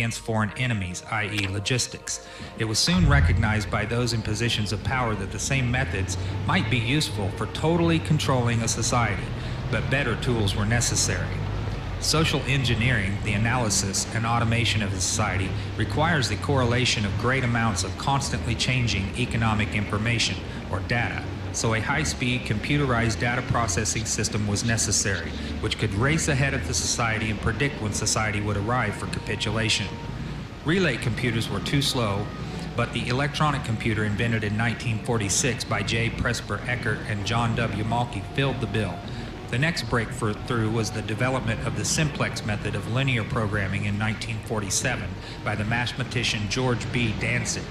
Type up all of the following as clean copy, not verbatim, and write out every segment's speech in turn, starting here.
against foreign enemies, i.e. logistics. It was soon recognized by those in positions of power that the same methods might be useful for totally controlling a society, but better tools were necessary. Social engineering, the analysis and automation of a society, requires the correlation of great amounts of constantly changing economic information, or data. So a high-speed computerized data processing system was necessary, which could race ahead of the society and predict when society would arrive for capitulation. Relay computers were too slow, but the electronic computer invented in 1946 by J. Presper Eckert and John W. Malky filled the bill. The next breakthrough was the development of the simplex method of linear programming in 1947 by the mathematician George B. Dantzig.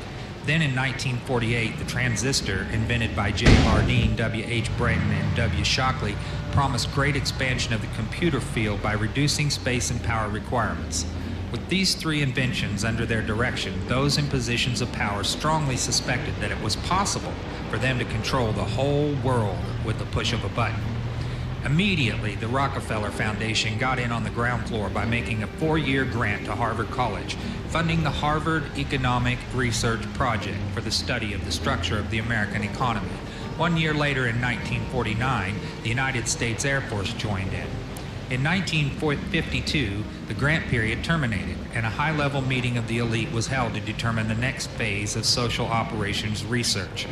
Then in 1948, the transistor, invented by J. Bardeen, W. H. Brayton, and W. Shockley, promised great expansion of the computer field by reducing space and power requirements. With these three inventions under their direction, those in positions of power strongly suspected that it was possible for them to control the whole world with the push of a button. Immediately, the Rockefeller Foundation got in on the ground floor by making a 4-year grant to Harvard College, funding the Harvard Economic Research Project for the study of the structure of the American economy. 1 year later, in 1949, the United States Air Force joined in. In 1952, the grant period terminated, and a high-level meeting of the elite was held to determine the next phase of social operations research.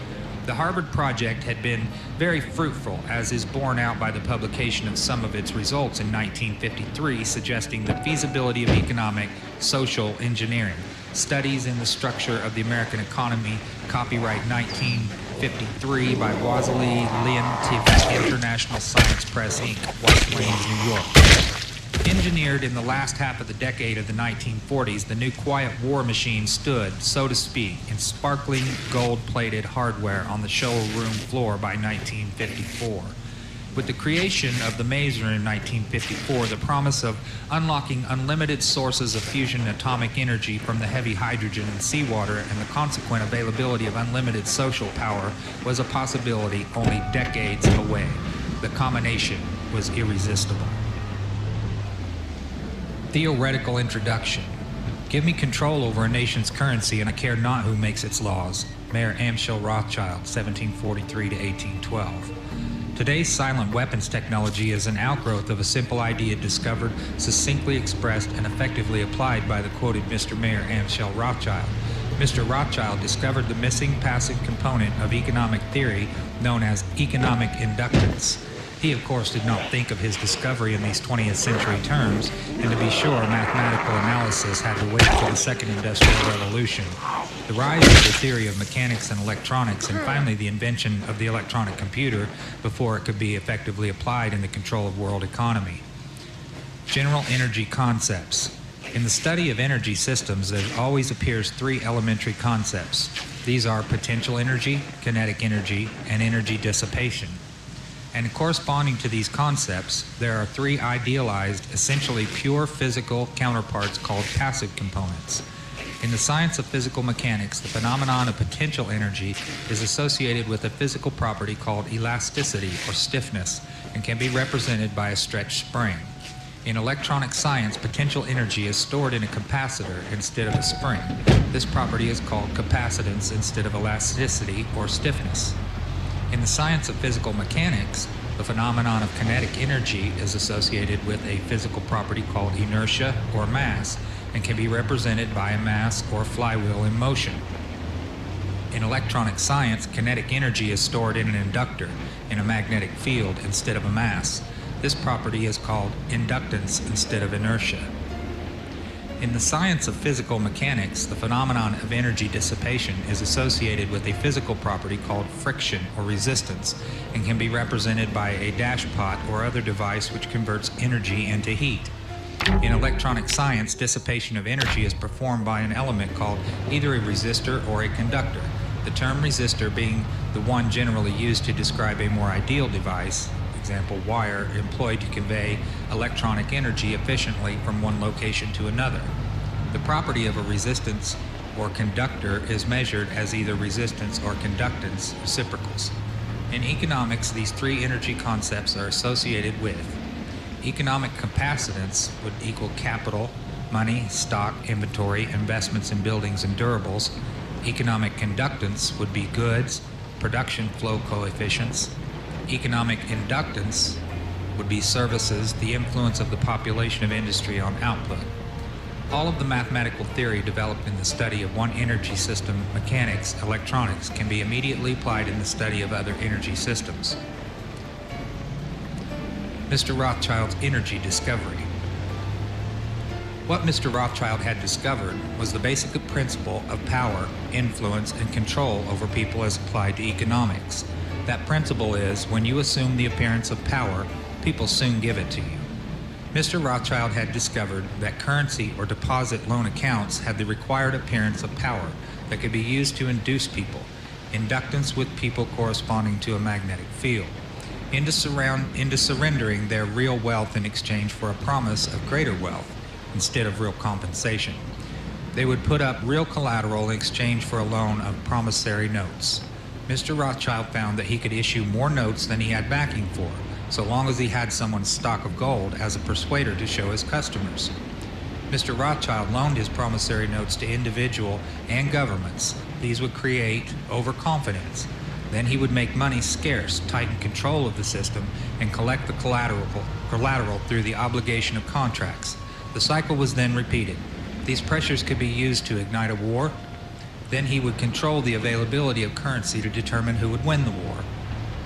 The Harvard Project had been very fruitful, as is borne out by the publication of some of its results in 1953, suggesting the feasibility of economic social engineering. Studies in the Structure of the American Economy, copyright 1953 by Wassily Leontief, International Science Press, Inc., White Plains, New York. Engineered in the last half of the decade of the 1940s, the new quiet war machine stood, so to speak, in sparkling gold-plated hardware on the showroom floor by 1954. With the creation of the maser in 1954, the promise of unlocking unlimited sources of fusion atomic energy from the heavy hydrogen in seawater and the consequent availability of unlimited social power was a possibility only decades away. The combination was irresistible. Theoretical introduction. Give me control over a nation's currency and I care not who makes its laws. Mayor Amschel Rothschild, 1743 to 1812. Today's silent weapons technology is an outgrowth of a simple idea discovered, succinctly expressed, and effectively applied by the quoted Mr. Mayor Amschel Rothschild. Mr. Rothschild discovered the missing passive component of economic theory known as economic inductance. He, of course, did not think of his discovery in these 20th century terms, and to be sure, mathematical analysis had to wait for the Second Industrial Revolution. The rise of the theory of mechanics and electronics, and finally the invention of the electronic computer before it could be effectively applied in the control of world economy. General energy concepts. In the study of energy systems, there always appears three elementary concepts. These are potential energy, kinetic energy, and energy dissipation. And corresponding to these concepts, there are three idealized, essentially pure physical counterparts called passive components. In the science of physical mechanics, the phenomenon of potential energy is associated with a physical property called elasticity or stiffness and can be represented by a stretched spring. In electronic science, potential energy is stored in a capacitor instead of a spring. This property is called capacitance instead of elasticity or stiffness. In the science of physical mechanics, the phenomenon of kinetic energy is associated with a physical property called inertia or mass and can be represented by a mass or flywheel in motion. In electronic science, kinetic energy is stored in an inductor in a magnetic field instead of a mass. This property is called inductance instead of inertia. In the science of physical mechanics, the phenomenon of energy dissipation is associated with a physical property called friction or resistance and can be represented by a dashpot or other device which converts energy into heat. In electronic science, dissipation of energy is performed by an element called either a resistor or a conductor. The term resistor being the one generally used to describe a more ideal device, example wire, employed to convey electronic energy efficiently from one location to another. The property of a resistance or conductor is measured as either resistance or conductance reciprocals. In economics, these three energy concepts are associated with economic capacitance would equal capital money, stock, inventory, investments in buildings and durables. Economic conductance would be goods, production flow coefficients. Economic inductance would be services, the influence of the population of industry on output. All of the mathematical theory developed in the study of one energy system, mechanics, electronics, can be immediately applied in the study of other energy systems. Mr. Rothschild's energy discovery. What Mr. Rothschild had discovered was the basic principle of power, influence, and control over people as applied to economics. That principle is, when you assume the appearance of power, people soon give it to you. Mr. Rothschild had discovered that currency or deposit loan accounts had the required appearance of power that could be used to induce people, inductance with people corresponding to a magnetic field, into surrendering their real wealth in exchange for a promise of greater wealth instead of real compensation. They would put up real collateral in exchange for a loan of promissory notes. Mr. Rothschild found that he could issue more notes than he had backing for, so long as he had someone's stock of gold as a persuader to show his customers. Mr. Rothschild loaned his promissory notes to individual and governments. These would create overconfidence. Then he would make money scarce, tighten control of the system, and collect the collateral through the obligation of contracts. The cycle was then repeated. These pressures could be used to ignite a war. Then he would control the availability of currency to determine who would win the war.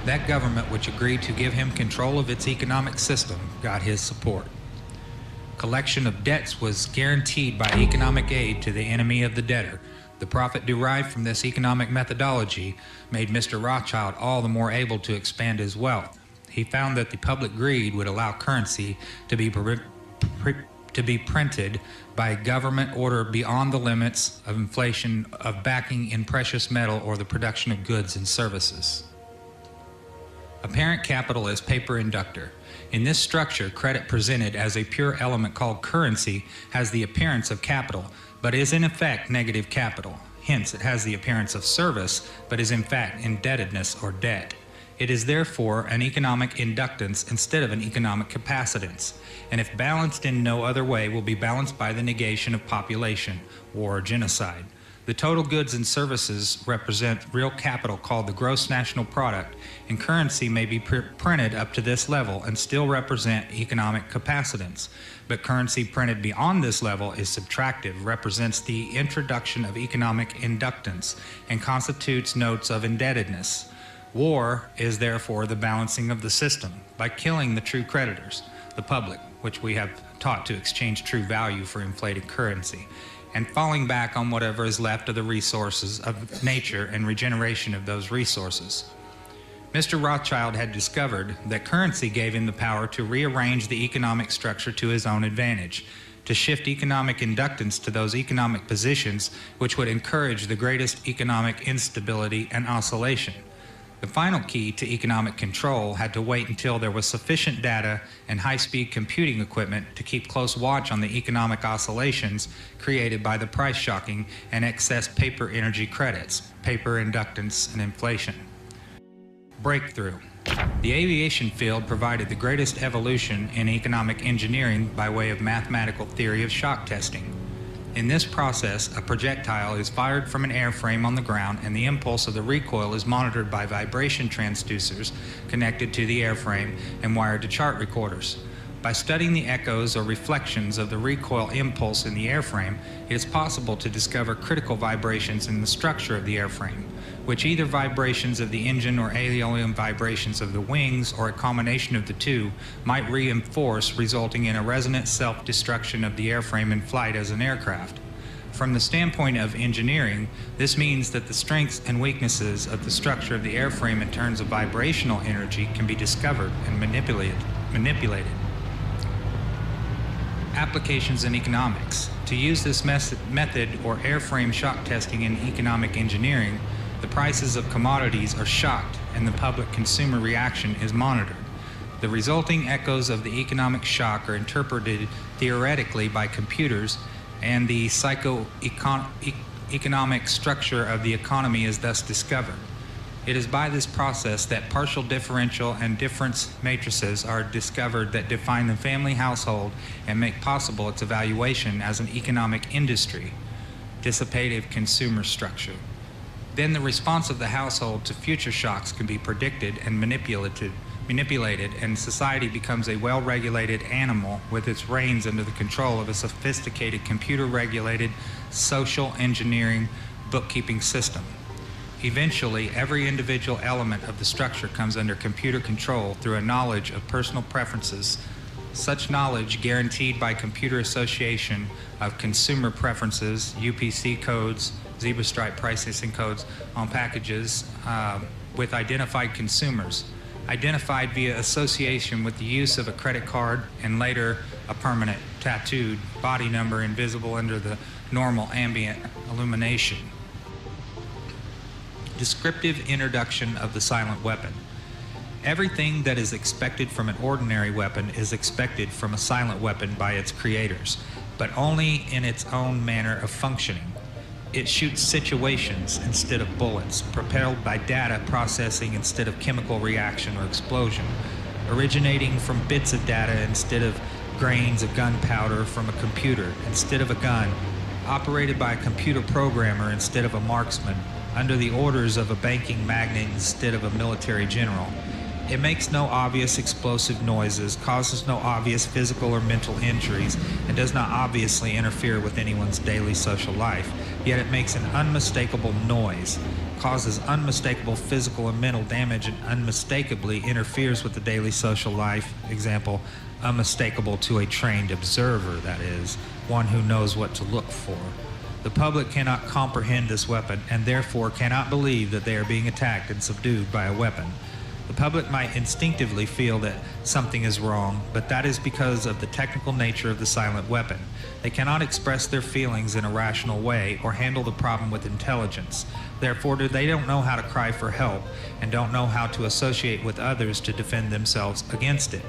That government which agreed to give him control of its economic system got his support. Collection of debts was guaranteed by economic aid to the enemy of the debtor. The profit derived from this economic methodology made Mr. Rothschild all the more able to expand his wealth. He found that the public greed would allow currency to be printed by government order beyond the limits of inflation of backing in precious metal or the production of goods and services. Apparent capital as paper inductor. In this structure, credit presented as a pure element called currency has the appearance of capital, but is in effect negative capital. Hence, it has the appearance of service, but is in fact indebtedness or debt. It is therefore an economic inductance instead of an economic capacitance, and if balanced in no other way, will be balanced by the negation of population, war, or genocide. The total goods and services represent real capital called the gross national product, and currency may be printed up to this level and still represent economic capacitance. But currency printed beyond this level is subtractive, represents the introduction of economic inductance, and constitutes notes of indebtedness. War is therefore the balancing of the system by killing the true creditors, the public, which we have taught to exchange true value for inflated currency, and falling back on whatever is left of the resources of nature and regeneration of those resources. Mr. Rothschild had discovered that currency gave him the power to rearrange the economic structure to his own advantage, to shift economic inductance to those economic positions which would encourage the greatest economic instability and oscillation. The final key to economic control had to wait until there was sufficient data and high-speed computing equipment to keep close watch on the economic oscillations created by the price shocking and excess paper energy credits, paper inductance, and inflation. Breakthrough. The aviation field provided the greatest evolution in economic engineering by way of mathematical theory of shock testing. In this process, a projectile is fired from an airframe on the ground, and the impulse of the recoil is monitored by vibration transducers connected to the airframe and wired to chart recorders. By studying the echoes or reflections of the recoil impulse in the airframe, it is possible to discover critical vibrations in the structure of the airframe, which either vibrations of the engine or alien vibrations of the wings or a combination of the two might reinforce, resulting in a resonant self-destruction of the airframe in flight as an aircraft. From the standpoint of engineering, this means that the strengths and weaknesses of the structure of the airframe in terms of vibrational energy can be discovered and manipulated. Applications in economics. To use this method or airframe shock testing in economic engineering, the prices of commodities are shocked and the public consumer reaction is monitored. The resulting echoes of the economic shock are interpreted theoretically by computers, and the economic structure of the economy is thus discovered. It is by this process that partial differential and difference matrices are discovered that define the family household and make possible its evaluation as an economic industry, dissipative consumer structure. Then the response of the household to future shocks can be predicted and manipulated, and society becomes a well-regulated animal with its reins under the control of a sophisticated computer-regulated social engineering bookkeeping system. Eventually, every individual element of the structure comes under computer control through a knowledge of personal preferences. Such knowledge, guaranteed by computer association of consumer preferences, UPC codes, zebra stripe pricing codes on packages with identified consumers, identified via association with the use of a credit card and later a permanent tattooed body number invisible under the normal ambient illumination. Descriptive introduction of the silent weapon. Everything that is expected from an ordinary weapon is expected from a silent weapon by its creators, but only in its own manner of functioning. It shoots situations instead of bullets, propelled by data processing instead of chemical reaction or explosion, originating from bits of data instead of grains of gunpowder from a computer instead of a gun, operated by a computer programmer instead of a marksman, under the orders of a banking magnate instead of a military general. It makes no obvious explosive noises, causes no obvious physical or mental injuries, and does not obviously interfere with anyone's daily social life. Yet it makes an unmistakable noise, causes unmistakable physical and mental damage, and unmistakably interferes with the daily social life. Example, unmistakable to a trained observer, that is, one who knows what to look for. The public cannot comprehend this weapon and therefore cannot believe that they are being attacked and subdued by a weapon. The public might instinctively feel that something is wrong, but that is because of the technical nature of the silent weapon. They cannot express their feelings in a rational way or handle the problem with intelligence. Therefore, they don't know how to cry for help and don't know how to associate with others to defend themselves against it.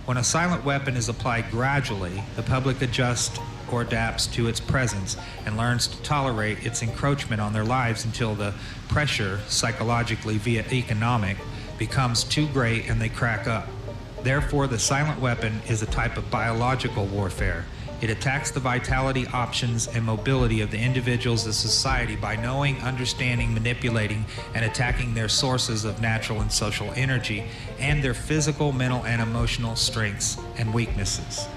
When a silent weapon is applied gradually, the public adjusts or adapts to its presence and learns to tolerate its encroachment on their lives until the pressure, psychologically via economic, becomes too great and they crack up. Therefore, the silent weapon is a type of biological warfare. It attacks the vitality, options, and mobility of the individuals of society by knowing, understanding, manipulating, and attacking their sources of natural and social energy and their physical, mental, and emotional strengths and weaknesses.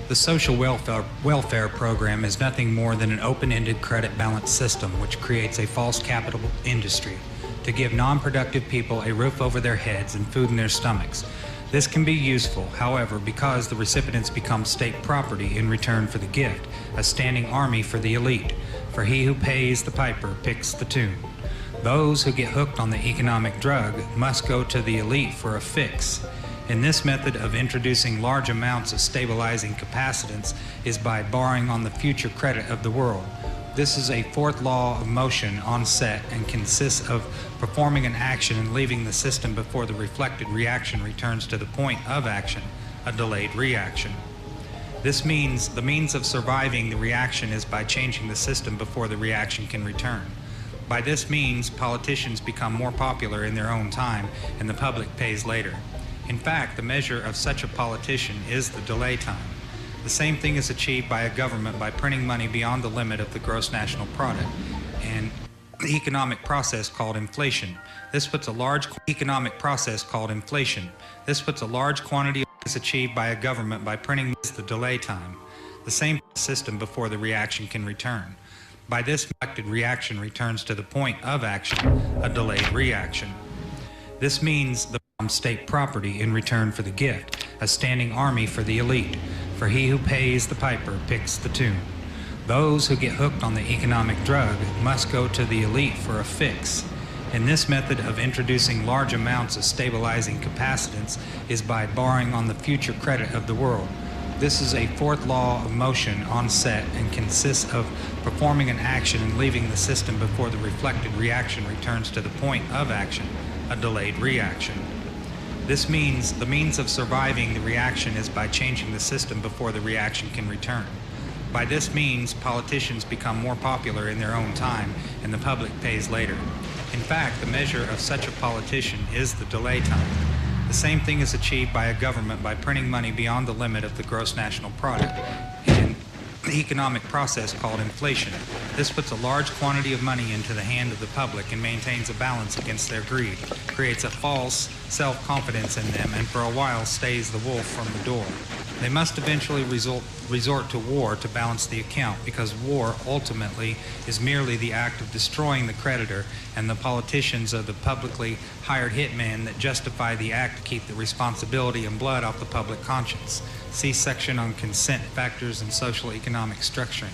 The social welfare program is nothing more than an open-ended credit balance system which creates a false capital industry to give non-productive people a roof over their heads and food in their stomachs. This can be useful, however, because the recipients become state property in return for the gift, a standing army for the elite. For he who pays the piper picks the tune. Those who get hooked on the economic drug must go to the elite for a fix. In this method of introducing large amounts of stabilizing capacitance is by borrowing on the future credit of the world. This is a fourth law of motion on set and consists of performing an action and leaving the system before the reflected reaction returns to the point of action, a delayed reaction. This means the means of surviving the reaction is by changing the system before the reaction can return. By this means, politicians become more popular in their own time and the public pays later. In fact, the measure of such a politician is the delay time. The same thing is achieved by a government by printing money beyond the limit of the gross national product and the economic process called inflation. This puts a large quantity is achieved by a government by printing the delay time. The same system before the reaction can return. By this reflected reaction returns to the point of action, a delayed reaction. This means the state property in return for the gift, a standing army for the elite. For he who pays the piper picks the tune. Those who get hooked on the economic drug must go to the elite for a fix. In this method of introducing large amounts of stabilizing capacitance is by borrowing on the future credit of the world. This is a fourth law of motion on set and consists of performing an action and leaving the system before the reflected reaction returns to the point of action, a delayed reaction. This means the means of surviving the reaction is by changing the system before the reaction can return. By this means, politicians become more popular in their own time, and the public pays later. In fact, the measure of such a politician is the delay time. The same thing is achieved by a government by printing money beyond the limit of the gross national product in the economic process called inflation. This puts a large quantity of money into the hand of the public and maintains a balance against their greed, creates a false self-confidence in them, and for a while stays the wolf from the door. They must eventually resort to war to balance the account, because war ultimately is merely the act of destroying the creditor, and the politicians are the publicly hired hitmen that justify the act to keep the responsibility and blood off the public conscience. See section on consent factors and social economic structuring.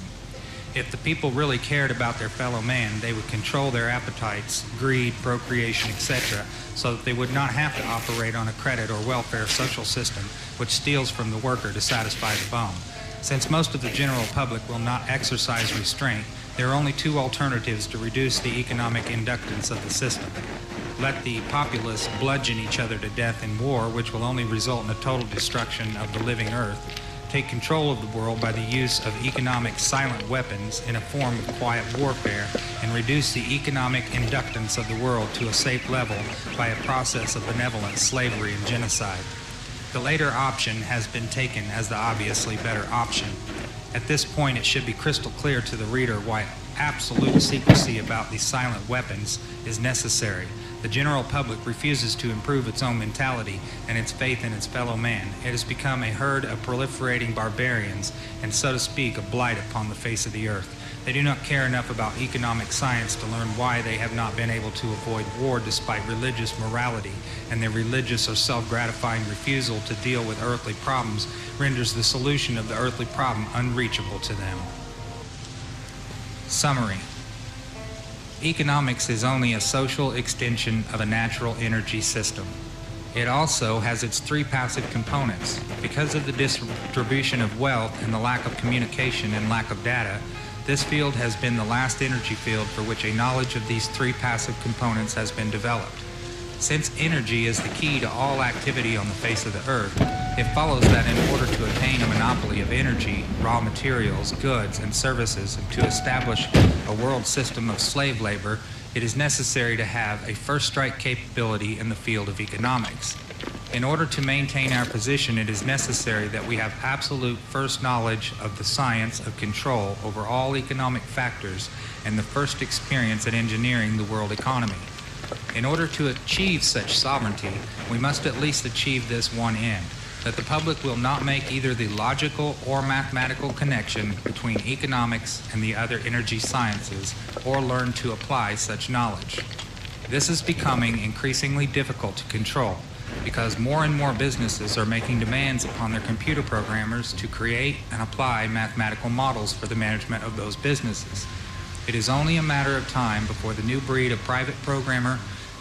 If the people really cared about their fellow man, they would control their appetites, greed, procreation, etc., so that they would not have to operate on a credit or welfare social system which steals from the worker to satisfy the bone. Since most of the general public will not exercise restraint, there are only two alternatives to reduce the economic inductance of the system. Let the populace bludgeon each other to death in war, which will only result in a total destruction of the living earth. Take control of the world by the use of economic silent weapons in a form of quiet warfare, and reduce the economic inductance of the world to a safe level by a process of benevolent slavery and genocide. The later option has been taken as the obviously better option. At this point, it should be crystal clear to the reader why absolute secrecy about these silent weapons is necessary. The general public refuses to improve its own mentality and its faith in its fellow man. It has become a herd of proliferating barbarians and, so to speak, a blight upon the face of the earth. They do not care enough about economic science to learn why they have not been able to avoid war despite religious morality, and their religious or self-gratifying refusal to deal with earthly problems renders the solution of the earthly problem unreachable to them. Summary. Economics is only a social extension of a natural energy system. It also has its three passive components. Because of the distribution of wealth and the lack of communication and lack of data, this field has been the last energy field for which a knowledge of these three passive components has been developed. Since energy is the key to all activity on the face of the earth, it follows that in order to attain a monopoly of energy, raw materials, goods, and services, and to establish a world system of slave labor, it is necessary to have a first strike capability in the field of economics. In order to maintain our position, it is necessary that we have absolute first knowledge of the science of control over all economic factors and the first experience at engineering the world economy. In order to achieve such sovereignty, we must at least achieve this one end, that the public will not make either the logical or mathematical connection between economics and the other energy sciences, or learn to apply such knowledge. This is becoming increasingly difficult to control, because more and more businesses are making demands upon their computer programmers to create and apply mathematical models for the management of those businesses. It is only a matter of time before the new breed of private programmer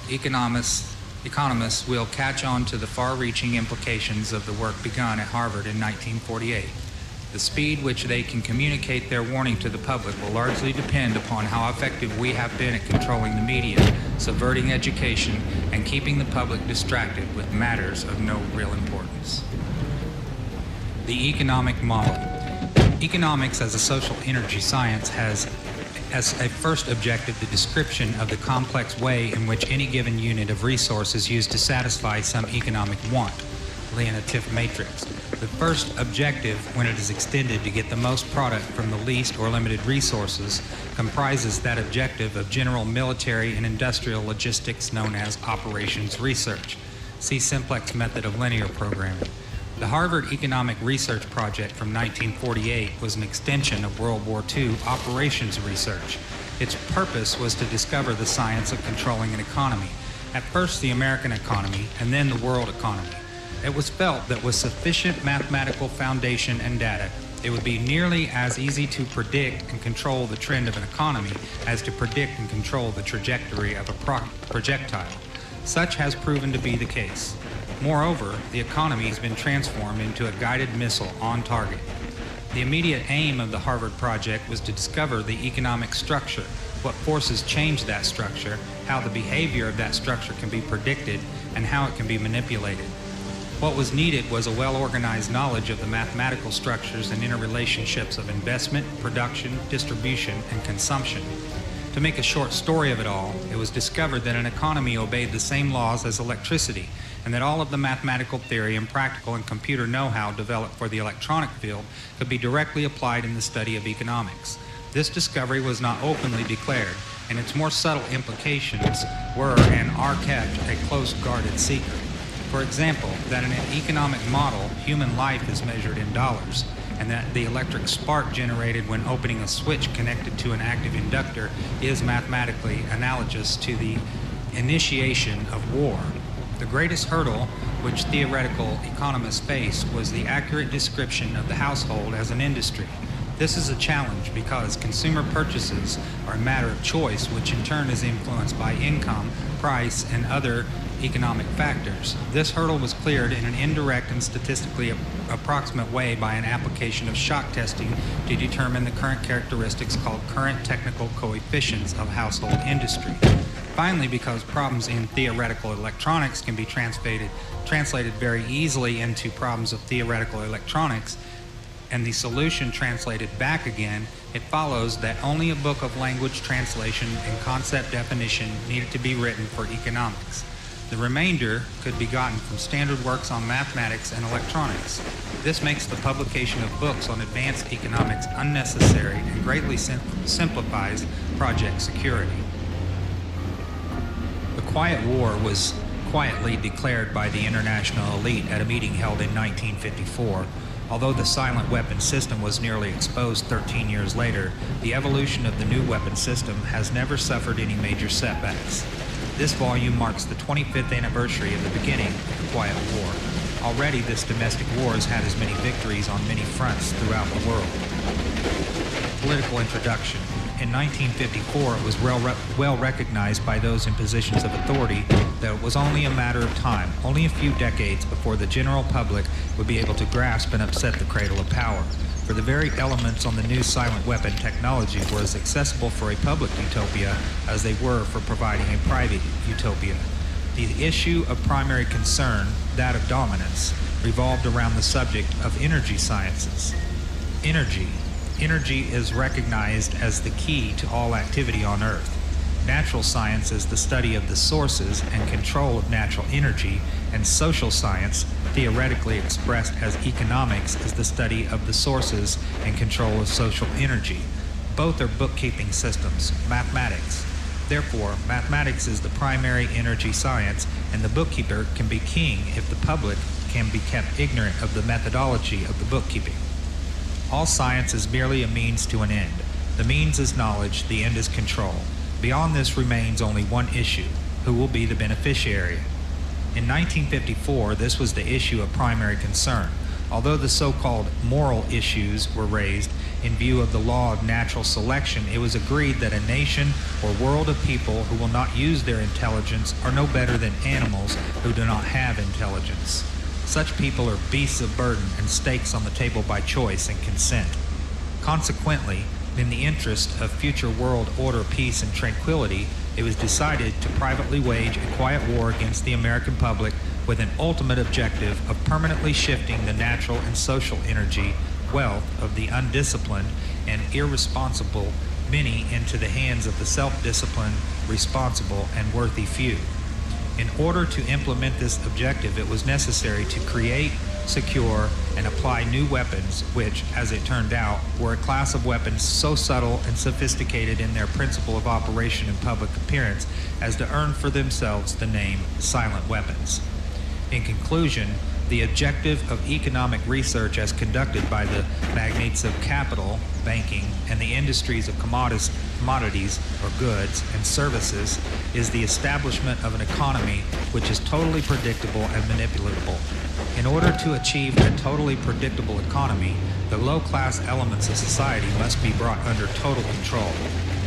economists will catch on to the far-reaching implications of the work begun at Harvard in 1948. The speed which they can communicate their warning to the public will largely depend upon how effective we have been at controlling the media, subverting education, and keeping the public distracted with matters of no real importance. The economic model. Economics as a social energy science has as a first objective the description of the complex way in which any given unit of resource is used to satisfy some economic want, Leontief matrix. The first objective, when it is extended to get the most product from the least or limited resources, comprises that objective of general military and industrial logistics known as operations research. See simplex method of linear programming. The Harvard Economic Research Project from 1948 was an extension of World War II operations research. Its purpose was to discover the science of controlling an economy, at first the American economy and then the world economy. It was felt that with sufficient mathematical foundation and data, it would be nearly as easy to predict and control the trend of an economy as to predict and control the trajectory of a projectile. Such has proven to be the case. Moreover, the economy has been transformed into a guided missile on target. The immediate aim of the Harvard project was to discover the economic structure, what forces change that structure, how the behavior of that structure can be predicted, and how it can be manipulated. What was needed was a well-organized knowledge of the mathematical structures and interrelationships of investment, production, distribution, and consumption. To make a short story of it all, it was discovered that an economy obeyed the same laws as electricity, and that all of the mathematical theory and practical and computer know-how developed for the electronic field could be directly applied in the study of economics. This discovery was not openly declared, and its more subtle implications were and are kept a close guarded secret. For example, that in an economic model, human life is measured in dollars, and that the electric spark generated when opening a switch connected to an active inductor is mathematically analogous to the initiation of war. The greatest hurdle which theoretical economists faced was the accurate description of the household as an industry. This is a challenge because consumer purchases are a matter of choice, which in turn is influenced by income, price, and other economic factors. This hurdle was cleared in an indirect and statistically approximate way by an application of shock testing to determine the current characteristics called current technical coefficients of household industry. Finally, because problems in theoretical electronics can be translated very easily into problems of theoretical electronics, and the solution translated back again, it follows that only a book of language translation and concept definition needed to be written for economics. The remainder could be gotten from standard works on mathematics and electronics. This makes the publication of books on advanced economics unnecessary and greatly simplifies project security. The Quiet War was quietly declared by the international elite at a meeting held in 1954. Although the silent weapon system was nearly exposed 13 years later, the evolution of the new weapon system has never suffered any major setbacks. This volume marks the 25th anniversary of the beginning of the Quiet War. Already, this domestic war has had as many victories on many fronts throughout the world. Political introduction. In 1954, it was well recognized by those in positions of authority that it was only a matter of time, only a few decades, before the general public would be able to grasp and upset the cradle of power. For the very elements on the new silent weapon technology were as accessible for a public utopia as they were for providing a private utopia. The issue of primary concern, that of dominance, revolved around the subject of energy sciences. Energy is recognized as the key to all activity on Earth. Natural science is the study of the sources and control of natural energy, and social science, theoretically expressed as economics, is the study of the sources and control of social energy. Both are bookkeeping systems, mathematics. Therefore, mathematics is the primary energy science, and the bookkeeper can be king if the public can be kept ignorant of the methodology of the bookkeeping. All science is merely a means to an end. The means is knowledge, the end is control. Beyond this remains only one issue: who will be the beneficiary? In 1954, this was the issue of primary concern. Although the so-called moral issues were raised in view of the law of natural selection, it was agreed that a nation or world of people who will not use their intelligence are no better than animals who do not have intelligence. Such people are beasts of burden and stakes on the table by choice and consent. Consequently, in the interest of future world order, peace, and tranquility, it was decided to privately wage a quiet war against the American public with an ultimate objective of permanently shifting the natural and social energy, wealth of the undisciplined and irresponsible many into the hands of the self-disciplined, responsible, and worthy few. In order to implement this objective, it was necessary to create, secure, and apply new weapons which, as it turned out, were a class of weapons so subtle and sophisticated in their principle of operation and public appearance as to earn for themselves the name silent weapons. In conclusion, the objective of economic research as conducted by the magnates of capital, banking, and the industries of commodities or goods and services is the establishment of an economy which is totally predictable and manipulatable. In order to achieve a totally predictable economy, the low-class elements of society must be brought under total control.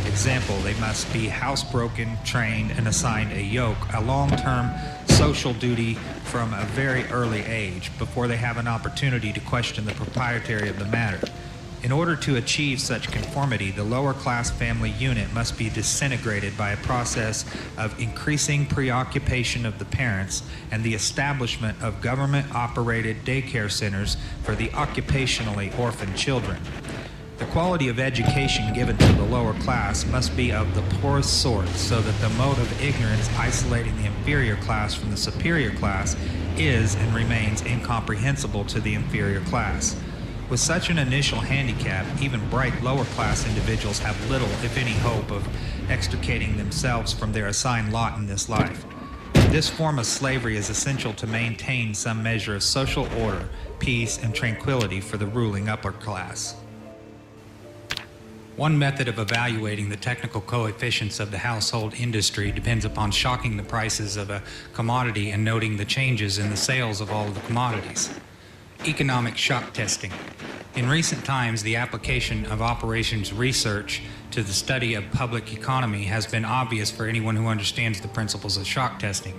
Example, they must be housebroken, trained, and assigned a yoke, a long-term social duty from a very early age, before they have an opportunity to question the propriety of the matter. In order to achieve such conformity, the lower class family unit must be disintegrated by a process of increasing preoccupation of the parents and the establishment of government-operated daycare centers for the occupationally orphaned children. The quality of education given to the lower class must be of the poorest sort, so that the mode of ignorance isolating the inferior class from the superior class is and remains incomprehensible to the inferior class. With such an initial handicap, even bright lower class individuals have little, if any, hope of extricating themselves from their assigned lot in this life. This form of slavery is essential to maintain some measure of social order, peace, and tranquility for the ruling upper class. One method of evaluating the technical coefficients of the household industry depends upon shocking the prices of a commodity and noting the changes in the sales of all of the commodities. Economic shock testing. In recent times, the application of operations research to the study of public economy has been obvious for anyone who understands the principles of shock testing.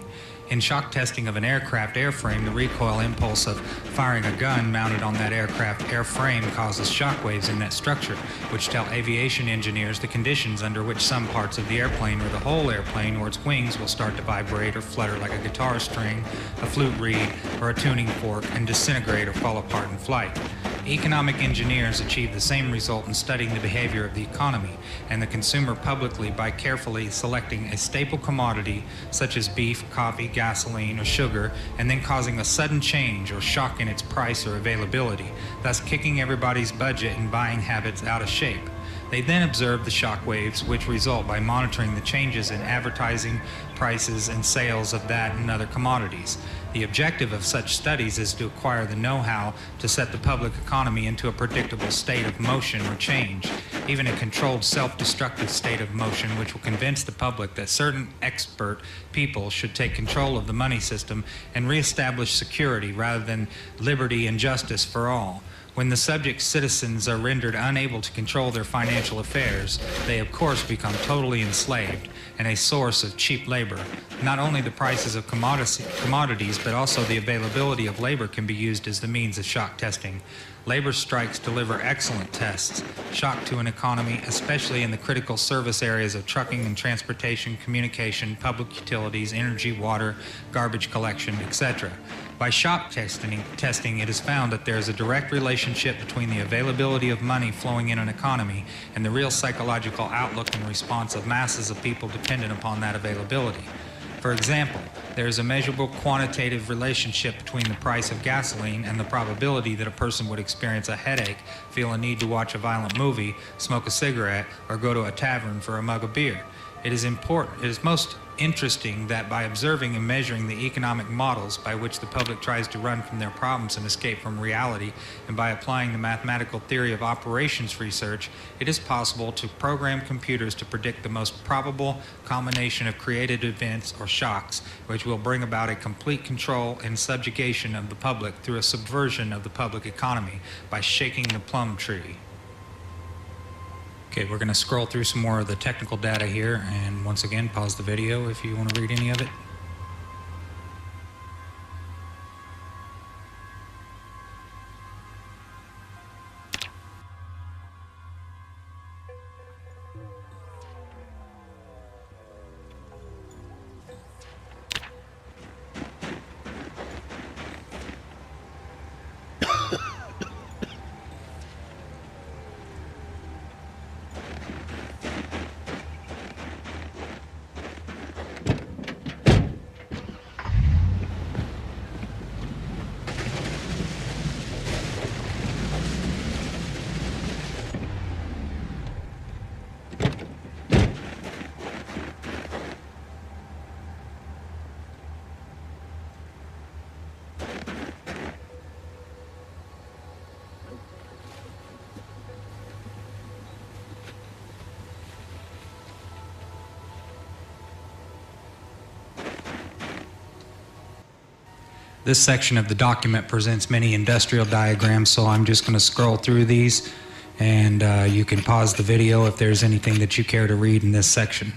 In shock testing of an aircraft airframe, the recoil impulse of firing a gun mounted on that aircraft airframe causes shock waves in that structure, which tell aviation engineers the conditions under which some parts of the airplane or the whole airplane or its wings will start to vibrate or flutter like a guitar string, a flute reed, or a tuning fork and disintegrate or fall apart in flight. Economic engineers achieve the same result in studying the behavior of the economy and the consumer publicly by carefully selecting a staple commodity such as beef, coffee, gasoline, or sugar, and then causing a sudden change or shock in its price or availability, thus kicking everybody's budget and buying habits out of shape. They then observe the shock waves which result by monitoring the changes in advertising, prices, and sales of that and other commodities. The objective of such studies is to acquire the know-how to set the public economy into a predictable state of motion or change, even a controlled self-destructive state of motion which will convince the public that certain expert people should take control of the money system and reestablish security rather than liberty and justice for all. When the subject citizens are rendered unable to control their financial affairs, they of course become totally enslaved and a source of cheap labor. Not only the prices of commodities, but also the availability of labor can be used as the means of shock testing. Labor strikes deliver excellent tests. Shock to an economy, especially in the critical service areas of trucking and transportation, communication, public utilities, energy, water, garbage collection, etc. By shock testing, it is found that there is a direct relationship between the availability of money flowing in an economy and the real psychological outlook and response of masses of people dependent upon that availability. For example, there is a measurable quantitative relationship between the price of gasoline and the probability that a person would experience a headache, feel a need to watch a violent movie, smoke a cigarette, or go to a tavern for a mug of beer. It is most interesting that by observing and measuring the economic models by which the public tries to run from their problems and escape from reality, and by applying the mathematical theory of operations research, it is possible to program computers to predict the most probable combination of created events or shocks, which will bring about a complete control and subjugation of the public through a subversion of the public economy by shaking the plum tree. Okay, we're going to scroll through some more of the technical data here, and once again, pause the video if you want to read any of it. This section of the document presents many industrial diagrams, so I'm just going to scroll through these, and you can pause the video if there's anything that you care to read in this section.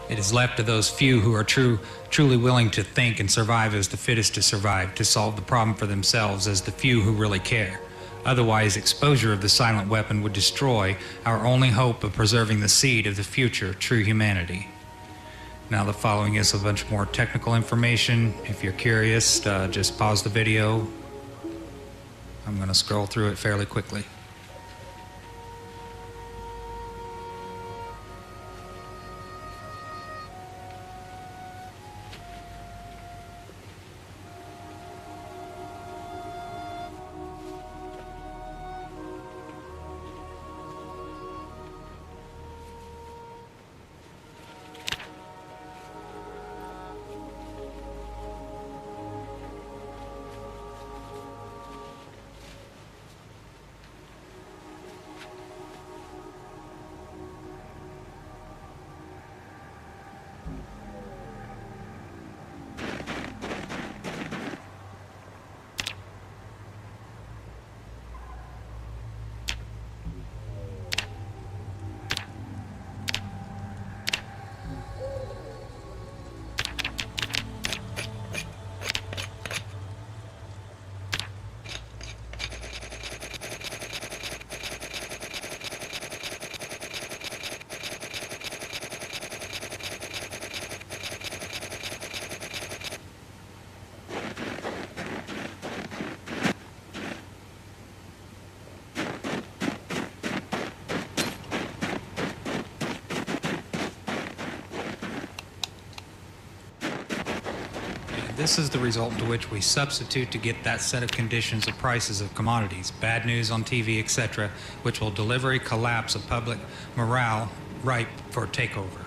It is left to those few who are truly willing to think and survive as the fittest to survive, to solve the problem for themselves as the few who really care. Otherwise, exposure of the silent weapon would destroy our only hope of preserving the seed of the future true humanity. Now the following is a bunch more technical information. If you're curious, just pause the video. I'm going to scroll through it fairly quickly. This is the result to which we substitute to get that set of conditions of prices of commodities, bad news on TV, etc., which will deliver a collapse of public morale ripe for takeover.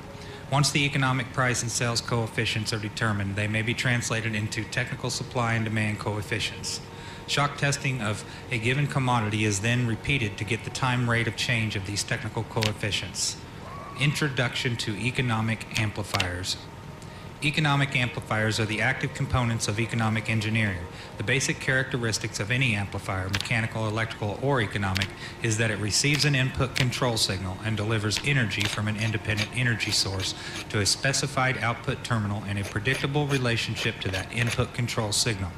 Once the economic price and sales coefficients are determined, they may be translated into technical supply and demand coefficients. Shock testing of a given commodity is then repeated to get the time rate of change of these technical coefficients. Introduction to economic amplifiers. Economic amplifiers are the active components of economic engineering. The basic characteristics of any amplifier, mechanical, electrical, or economic, is that it receives an input control signal and delivers energy from an independent energy source to a specified output terminal in a predictable relationship to that input control signal.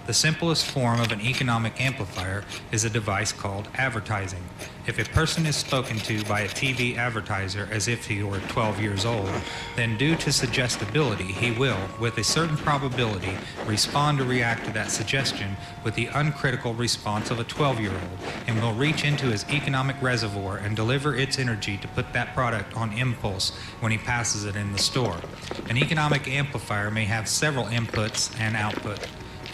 The simplest form of an economic amplifier is a device called advertising. If a person is spoken to by a TV advertiser as if he were 12 years old, then due to suggestibility, he will, with a certain probability, respond or react to that suggestion with the uncritical response of a 12-year-old and will reach into his economic reservoir and deliver its energy to put that product on impulse when he passes it in the store. An economic amplifier may have several inputs and output.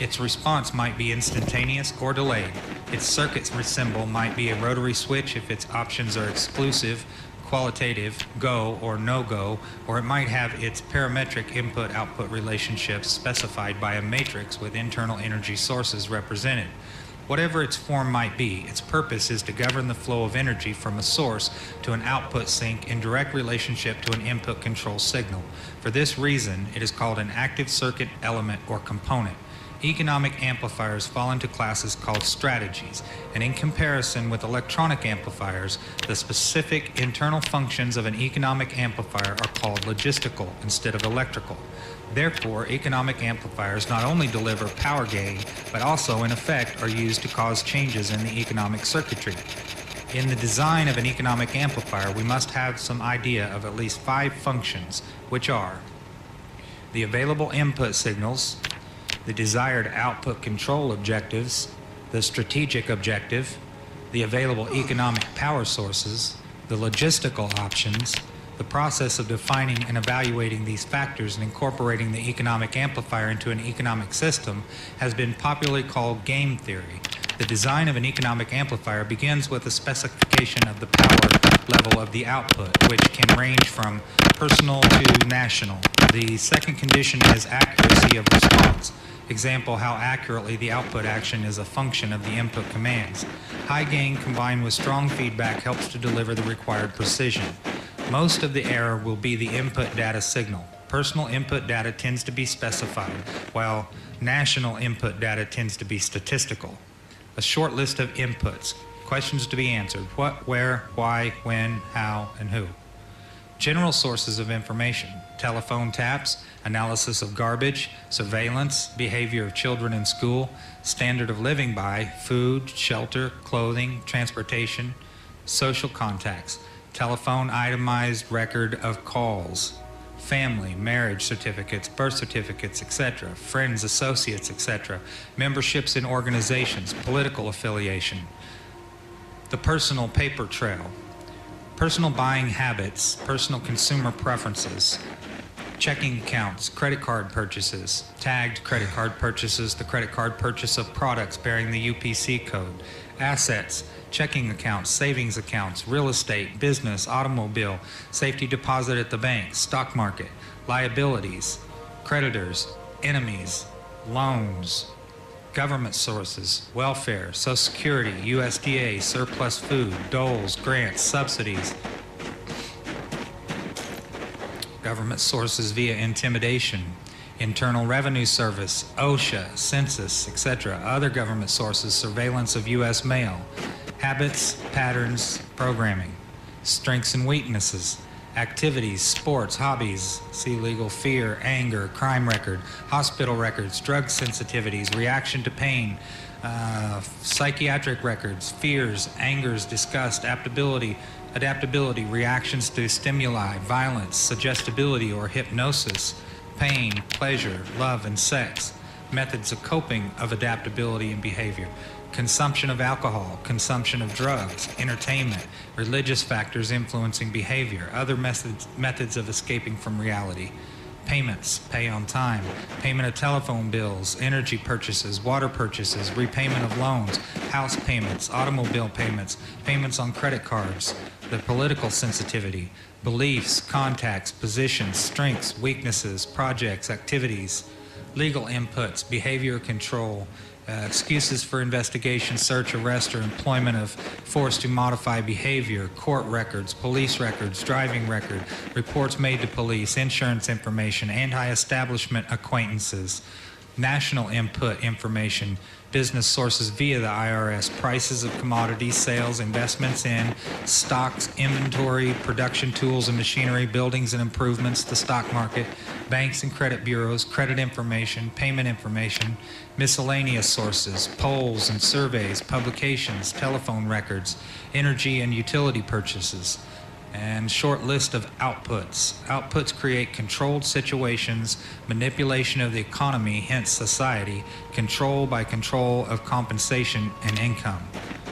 Its response might be instantaneous or delayed. Its circuit symbol might be a rotary switch if its options are exclusive, qualitative, go or no-go, or it might have its parametric input-output relationships specified by a matrix with internal energy sources represented. Whatever its form might be, its purpose is to govern the flow of energy from a source to an output sink in direct relationship to an input control signal. For this reason, it is called an active circuit element or component. Economic amplifiers fall into classes called strategies, and in comparison with electronic amplifiers, the specific internal functions of an economic amplifier are called logistical instead of electrical. Therefore, economic amplifiers not only deliver power gain, but also in effect are used to cause changes in the economic circuitry. In the design of an economic amplifier, we must have some idea of at least 5 functions, which are the available input signals, the desired output control objectives, the strategic objective, the available economic power sources, the logistical options. The process of defining and evaluating these factors and incorporating the economic amplifier into an economic system has been popularly called game theory. The design of an economic amplifier begins with a specification of the power level of the output, which can range from personal to national. The second condition is accuracy of response. Example, how accurately the output action is a function of the input commands. High gain combined with strong feedback helps to deliver the required precision. Most of the error will be the input data signal. Personal input data tends to be specified, while national input data tends to be statistical. A short list of inputs. Questions to be answered. What, where, why, when, how, and who. General sources of information: telephone taps, analysis of garbage, surveillance, behavior of children in school, standard of living by, food, shelter, clothing, transportation, social contacts, telephone itemized record of calls, family, marriage certificates, birth certificates, etc., friends, associates, etc., memberships in organizations, political affiliation, the personal paper trail, personal buying habits, personal consumer preferences, checking accounts, credit card purchases, tagged credit card purchases, the credit card purchase of products bearing the UPC code, assets, checking accounts, savings accounts, real estate, business, automobile, safety deposit at the bank, stock market, liabilities, creditors, enemies, loans, government sources, welfare, Social Security, USDA, surplus food, doles, grants, subsidies, government sources via intimidation, Internal Revenue Service, OSHA, Census, etc., other government sources, surveillance of U.S. mail, habits, patterns, programming, strengths and weaknesses, activities, sports, hobbies, see legal, fear, anger, crime record, hospital records, drug sensitivities, reaction to pain, psychiatric records, fears, angers, disgust, adaptability, reactions to stimuli, violence, suggestibility or hypnosis, pain, pleasure, love, and sex, methods of coping of adaptability and behavior, consumption of alcohol, consumption of drugs, entertainment, religious factors influencing behavior, other methods of escaping from reality, payments, pay on time, payment of telephone bills, energy purchases, water purchases, repayment of loans, house payments, automobile payments, payments on credit cards, the political sensitivity, beliefs, contacts, positions, strengths, weaknesses, projects, activities, legal inputs, behavior control, excuses for investigation, search, arrest, or employment of force to modify behavior, court records, police records, driving record, reports made to police, insurance information, anti-establishment acquaintances, national input information, business sources via the IRS, prices of commodities, sales, investments in, stocks, inventory, production tools and machinery, buildings and improvements, the stock market, banks and credit bureaus, credit information, payment information, miscellaneous sources, polls and surveys, publications, telephone records, energy and utility purchases, and short list of outputs. Outputs create controlled situations, manipulation of the economy, hence society, control by control of compensation and income.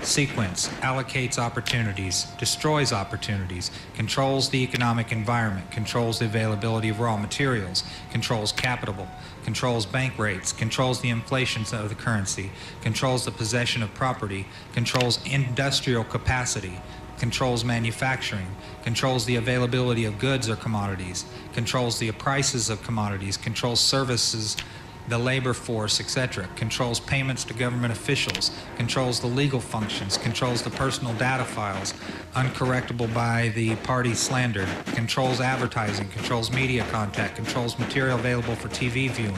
Sequence allocates opportunities, destroys opportunities, controls the economic environment, controls the availability of raw materials, controls capital, controls bank rates, controls the inflation of the currency, controls the possession of property, controls industrial capacity, controls manufacturing, controls the availability of goods or commodities, controls the prices of commodities, controls services, the labor force, etc., controls payments to government officials, controls the legal functions, controls the personal data files, uncorrectable by the party slandered, controls advertising, controls media contact, controls material available for TV viewing,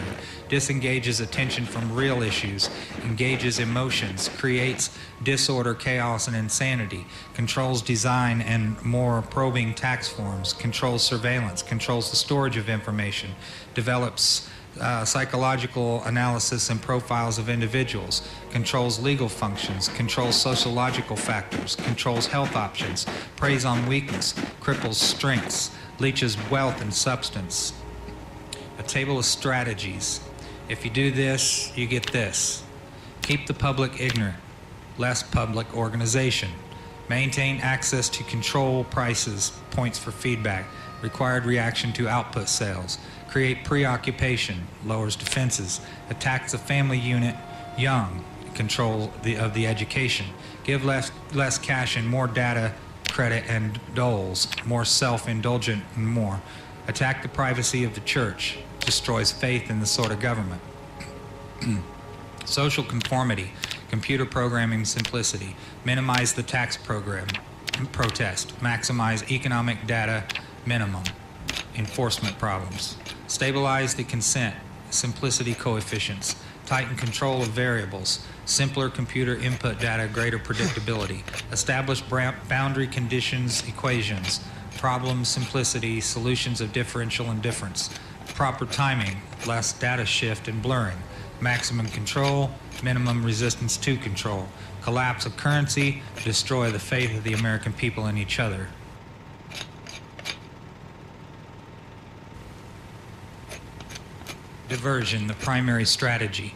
disengages attention from real issues, engages emotions, creates disorder, chaos, and insanity, controls design and more probing tax forms, controls surveillance, controls the storage of information, develops psychological analysis and profiles of individuals, controls legal functions, controls sociological factors, controls health options, preys on weakness, cripples strengths, leeches wealth and substance. A table of strategies. If you do this, you get this. Keep the public ignorant. Less public organization. Maintain access to control prices, points for feedback, required reaction to output sales. Create preoccupation, lowers defenses, attacks the family unit young, control of the education, give less cash and more data, credit and doles, more self-indulgent and more, attack the privacy of the church, destroys faith in the sort of government. Social conformity, computer programming simplicity, minimize the tax program, protest, maximize economic data minimum, enforcement problems. Stabilize the consent, simplicity coefficients, tighten control of variables, simpler computer input data, greater predictability, established boundary conditions, equations, problem simplicity, solutions of differential indifference, proper timing, less data shift and blurring, maximum control, minimum resistance to control, collapse of currency, destroy the faith of the American people in each other. Diversion, the primary strategy.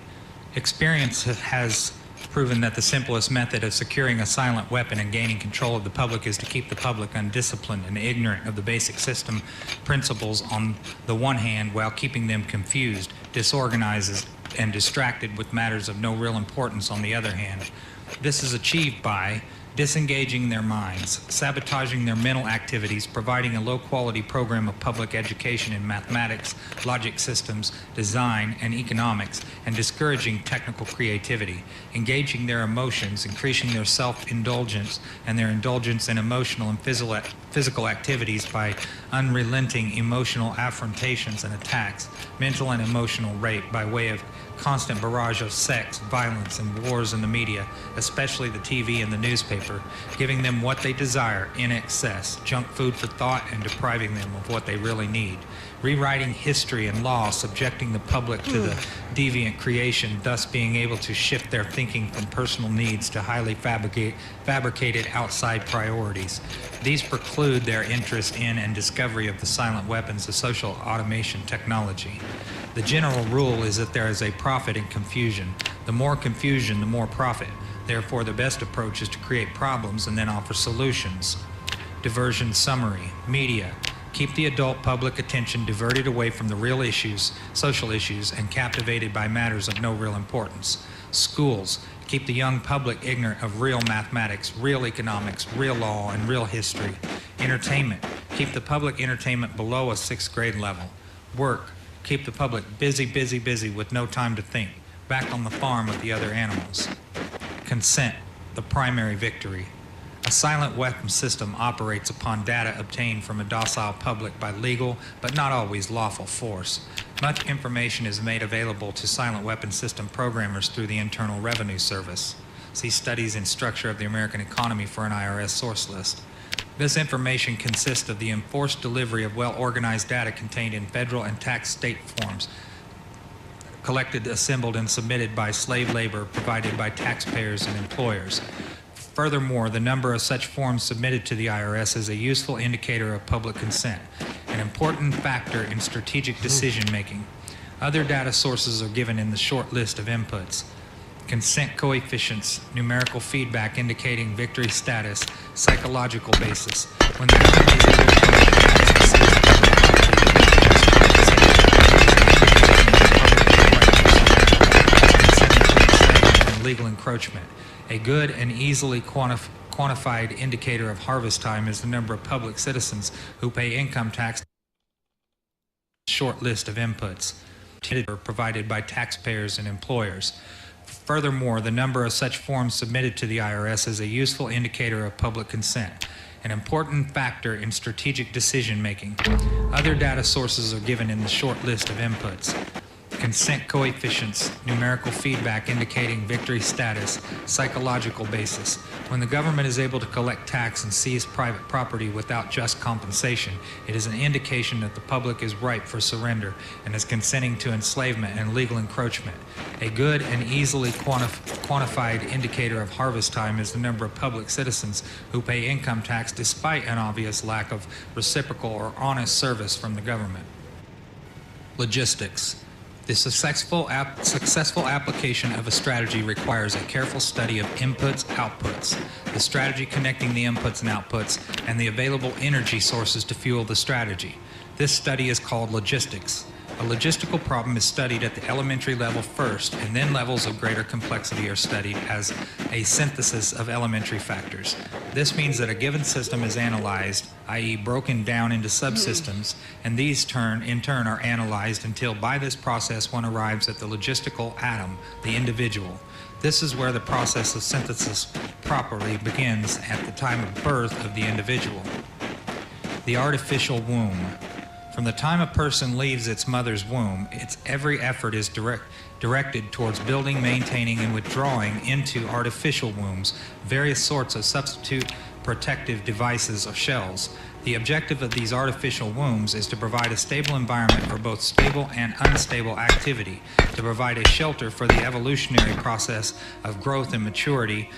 Experience has proven that the simplest method of securing a silent weapon and gaining control of the public is to keep the public undisciplined and ignorant of the basic system principles on the one hand, while keeping them confused, disorganized, and distracted with matters of no real importance on the other hand. This is achieved by disengaging their minds, sabotaging their mental activities, providing a low-quality program of public education in mathematics, logic systems, design, and economics, and discouraging technical creativity, engaging their emotions, increasing their self-indulgence and their indulgence in emotional and physical activities by unrelenting emotional affrontations and attacks, mental and emotional rape by way of constant barrage of sex, violence, and wars in the media, especially the TV and the newspaper, giving them what they desire in excess, junk food for thought, and depriving them of what they really need. Rewriting history and law, subjecting the public to the deviant creation, thus being able to shift their thinking from personal needs to highly fabricated outside priorities. These preclude their interest in and discovery of the silent weapons of social automation technology. The general rule is that there is a profit in confusion. The more confusion, the more profit. Therefore, the best approach is to create problems and then offer solutions. Diversion summary. Media. Keep the adult public attention diverted away from the real issues, social issues, and captivated by matters of no real importance. Schools. Keep the young public ignorant of real mathematics, real economics, real law, and real history. Entertainment. Keep the public entertainment below a 6th grade level. Work. Keep the public busy with no time to think, back on the farm with the other animals. Consent, the primary victory. A silent weapon system operates upon data obtained from a docile public by legal, but not always lawful force. Much information is made available to silent weapon system programmers through the Internal Revenue Service. See Studies in Structure of the American Economy for an IRS source list. This information consists of the enforced delivery of well-organized data contained in federal and tax state forms, collected, assembled, and submitted by slave labor provided by taxpayers and employers. Furthermore, the number of such forms submitted to the IRS is a useful indicator of public consent, an important factor in strategic decision-making. Other data sources are given in the short list of inputs. Consent coefficients, numerical feedback indicating victory status, psychological basis. When the government is able to collect tax and legal encroachment. A good and easily quantified indicator of harvest time is the number of public citizens who pay income tax. Short list of inputs provided by taxpayers and employers. Furthermore, the number of such forms submitted to the IRS is a useful indicator of public consent, an important factor in strategic decision-making. Other data sources are given in the short list of inputs. Consent coefficients, numerical feedback indicating victory status, psychological basis. When the government is able to collect tax and seize private property without just compensation, it is an indication that the public is ripe for surrender and is consenting to enslavement and legal encroachment. A good and easily quantified indicator of harvest time is the number of public citizens who pay income tax despite an obvious lack of reciprocal or honest service from the government. Logistics. The successful application of a strategy requires a careful study of inputs, outputs, the strategy connecting the inputs and outputs, and the available energy sources to fuel the strategy. This study is called logistics. A logistical problem is studied at the elementary level first, and then levels of greater complexity are studied as a synthesis of elementary factors. This means that a given system is analyzed, i.e. broken down into subsystems, and these in turn are analyzed until by this process one arrives at the logistical atom, the individual. This is where the process of synthesis properly begins at the time of birth of the individual. The artificial womb. From the time a person leaves its mother's womb, its every effort is directed towards building, maintaining, and withdrawing into artificial wombs various sorts of substitute protective devices or shells. The objective of these artificial wombs is to provide a stable environment for both stable and unstable activity, to provide a shelter for the evolutionary process of growth and maturity.